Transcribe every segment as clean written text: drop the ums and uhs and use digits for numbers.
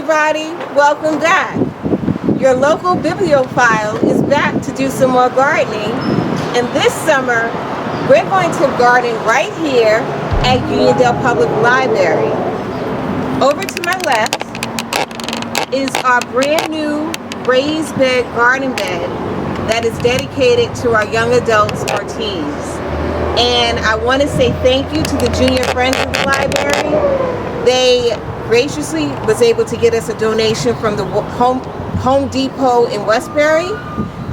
everybody, welcome back. Your local bibliophile is back to do some more gardening, and this summer we're going to garden right here at Uniondale Public Library. Over to my left is our brand new raised bed garden bed that is dedicated to our young adults or teens. And I want to say thank you to the junior friends of the library. They graciously was able to get us a donation from the Home Depot in Westbury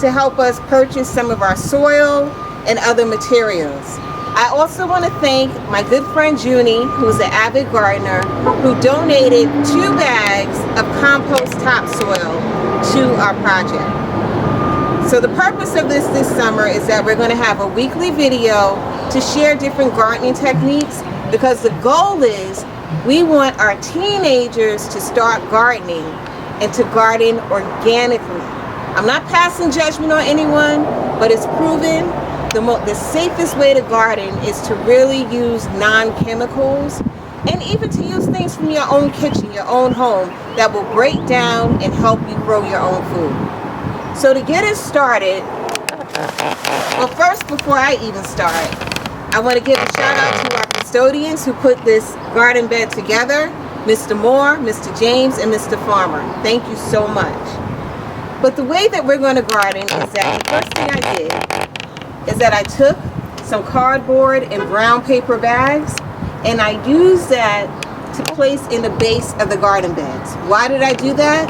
to help us purchase some of our soil and other materials. I also want to thank my good friend Junie, who's an avid gardener, who donated 2 bags of compost topsoil to our project. So the purpose of this summer is that we're going to have a weekly video to share different gardening techniques, because the goal is we want our teenagers to start gardening and to garden organically. I'm not passing judgment on anyone, but it's proven the safest way to garden is to really use non-chemicals, and even to use things from your own kitchen, your own home, that will break down and help you grow your own food. So to get us started, well, first, before I even start, I want to give a shout out to our custodians who put this garden bed together, Mr. Moore, Mr. James, and Mr. Farmer. Thank you so much. But the way that we're going to garden is that the first thing I did is that I took some cardboard and brown paper bags, and I used that to place in the base of the garden beds. Why did I do that?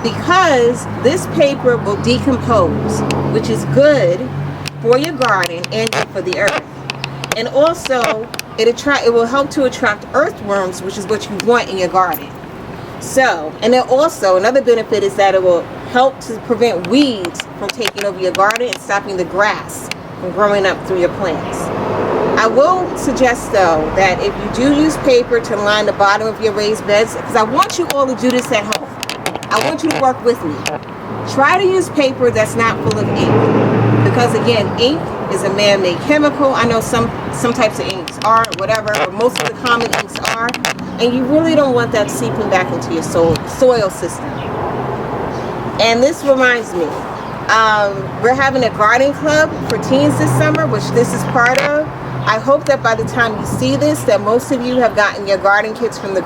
Because this paper will decompose, which is good for your garden and for the earth. And also, it will help to attract earthworms, which is what you want in your garden. So, and then also, another benefit is that it will help to prevent weeds from taking over your garden and stopping the grass from growing up through your plants. I will suggest, though, that if you do use paper to line the bottom of your raised beds, because I want you all to do this at home. I want you to work with me. Try to use paper that's not full of ink, because again, ink is a man-made chemical. I know some types of inks are, whatever, but most of the common inks are, and you really don't want that seeping back into your soil system. And this reminds me, we're having a garden club for teens this summer, which this is part of. I hope that by the time you see this, that most of you have gotten your garden kits from the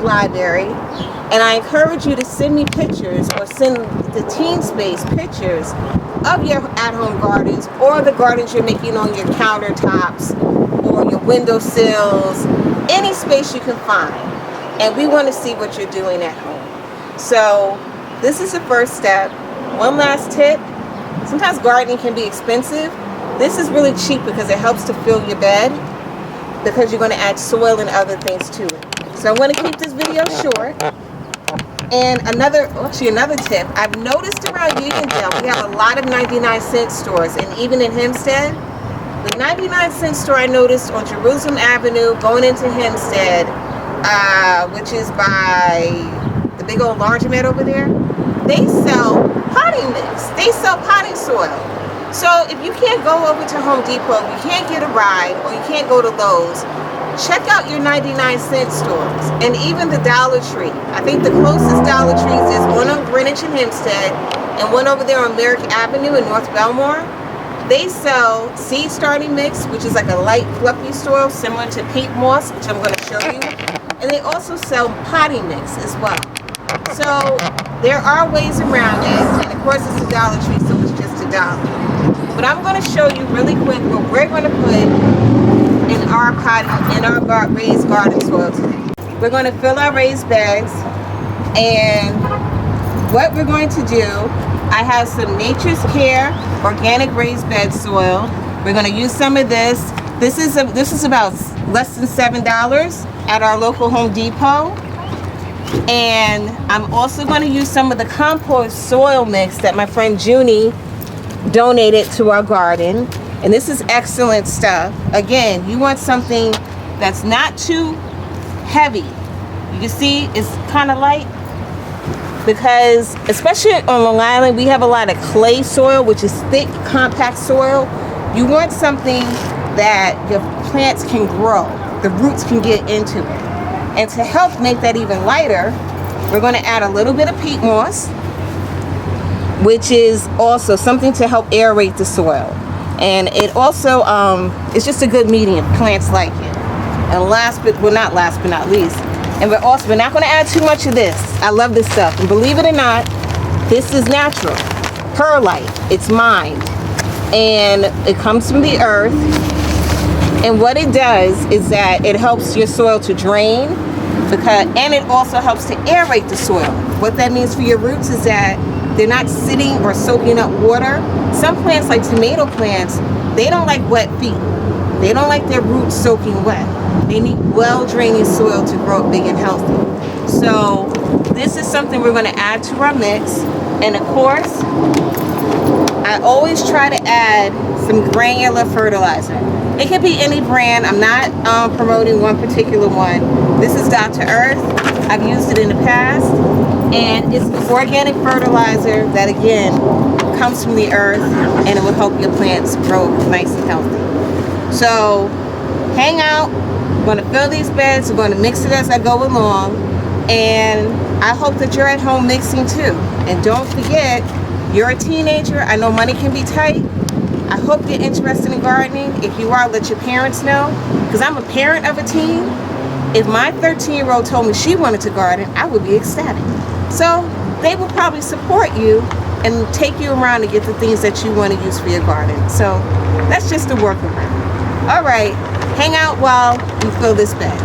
library. And I encourage you to send me pictures, or send the Teen Space pictures of your at-home gardens, or the gardens you're making on your countertops or your windowsills, any space you can find. And we want to see what you're doing at home. So this is the first step. One last tip: sometimes gardening can be expensive. This is really cheap because it helps to fill your bed, because you're going to add soil and other things to it. So I'm going to keep this video short. And another tip, I've noticed around Uniondale, we have a lot of 99-cent stores, and even in Hempstead. The 99-cent store I noticed on Jerusalem Avenue going into Hempstead, which is by the big old laundromat over there, they sell potting mix. They sell potting soil. So if you can't go over to Home Depot, you can't get a ride, or you can't go to Lowe's, check out your 99-cent stores, and even the Dollar Tree. I think the closest Dollar Trees is one on Greenwich and Hempstead, and one over there on Merrick Avenue in North Belmore. They sell seed starting mix, which is like a light fluffy soil similar to pink moss, which I'm going to show you. And they also sell potting mix as well. So there are ways around it, and of course it's a Dollar Tree, so it's just $1. But I'm going to show you really quick what we're going to put in our potting, in our raised garden soil today. We're going to fill our raised beds, and what we're going to do, I have some Nature's Care organic raised bed soil. We're going to use some of this. This is about less than $7 at our local Home Depot. And I'm also going to use some of the compost soil mix that my friend Junie donated to our garden. And this is excellent stuff. Again, you want something that's not too heavy. You can see it's kind of light, because especially on Long Island, we have a lot of clay soil, which is thick, compact soil. You want something that your plants can grow, the roots can get into it. And to help make that even lighter, we're going to add a little bit of peat moss, which is also something to help aerate the soil. And it also it's just a good medium. Plants like it. And not least, and we're not going to add too much of this. I love this stuff, and believe it or not, this is natural perlite. It's mined, and it comes from the earth. And what it does is that it helps your soil to drain, and it also helps to aerate the soil. What that means for your roots is that they're not sitting or soaking up water. Some plants, like tomato plants, they don't like wet feet. They don't like their roots soaking wet. They need well-draining soil to grow big and healthy. So this is something we're going to add to our mix. And of course, I always try to add some granular fertilizer. It could be any brand. I'm not promoting one particular one. This is Dr. Earth. I've used it in the past. And it's organic fertilizer that, again, comes from the earth, and it will help your plants grow nice and healthy. So hang out. We're going to fill these beds. We're going to mix it as I go along. And I hope that you're at home mixing too. And don't forget, you're a teenager. I know money can be tight. I hope you're interested in gardening. If you are, let your parents know. Because I'm a parent of a teen. If my 13-year-old told me she wanted to garden, I would be ecstatic. So they will probably support you and take you around to get the things that you want to use for your garden. So that's just a workaround. All right, hang out while we fill this bed.